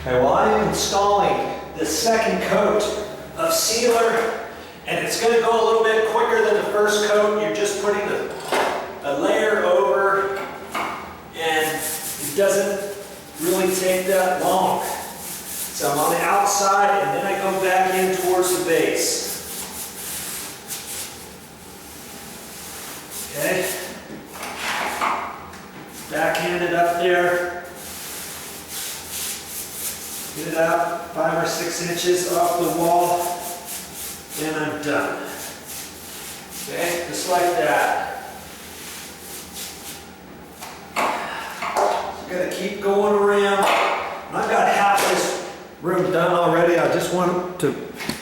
Okay, well, I'm installing the second coat of sealer, and it's going to go a little bit quicker than the first coat. You're just putting a layer over, and it doesn't really take that long. So I'm on the outside, and then I go back in towards the base. Okay. Backhand it up there. Get it out 5 or 6 inches off the wall, and I'm done. Okay, just like that. I'm gonna keep going around. I've got half this room done already. I just want to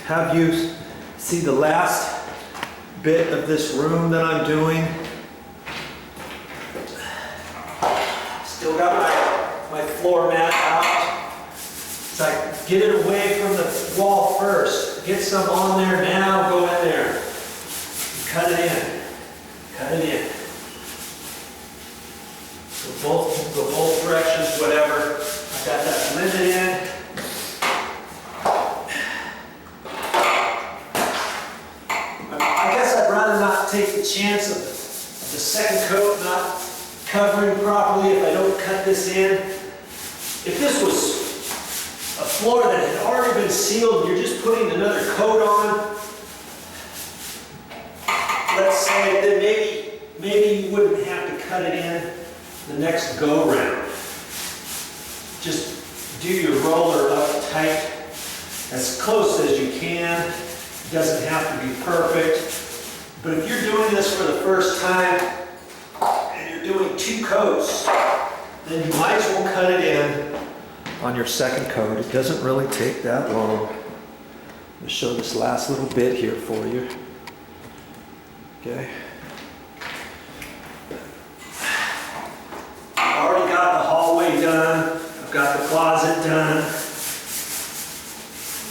have you see the last bit of this room that I'm doing. Still got my floor mat out. So I get it away from the wall first. Get some on there now, go in there. Cut it in. Cut it in. Go both directions, whatever. I got that blended in. I guess I'd rather not take the chance of the second coat not covering properly if I don't cut this in. If this was a floor that had already been sealed, you're just putting another coat on, let's say, then maybe you wouldn't have to cut it in the next go round. Just do your roller up tight, as close as you can. It doesn't have to be perfect. But if you're doing this for the first time and you're doing 2 coats, then you might as well cut it in on your second coat. It doesn't really take that long. I'll show this last little bit here for you. Okay. I've already got the hallway done. I've got the closet done.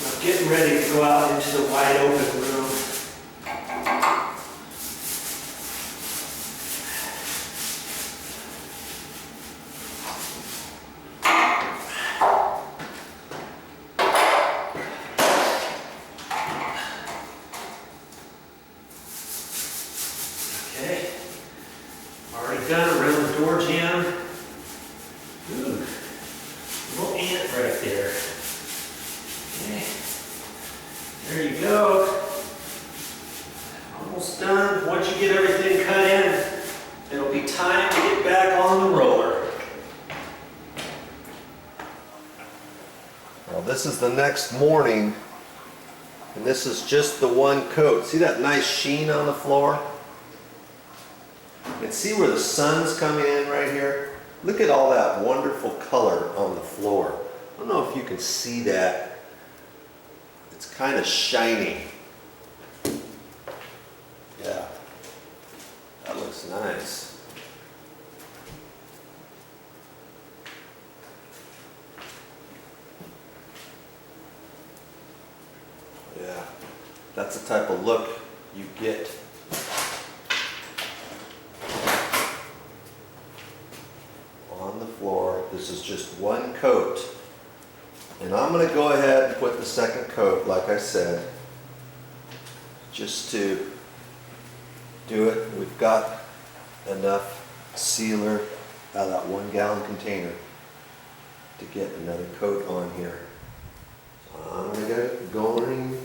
I'm getting ready to go out into the wide open room. Okay, already done around the door jamb. Ooh, little ant right there. Okay, there you go. Almost done. Once you get everything cut in, it'll be time to get back on the roller. Well, this is the next morning, and this is just the one coat. See that nice sheen on the floor? And see where the sun's coming in right here? Look at all that wonderful color on the floor. I don't know if you can see that. It's kind of shiny. Yeah, that looks nice. Yeah, that's the type of look you get. On the floor. This is just one coat, and I'm going to go ahead and put the second coat, like I said, just to do it. We've got enough sealer out of that 1 gallon container to get another coat on here. I'm going to get it going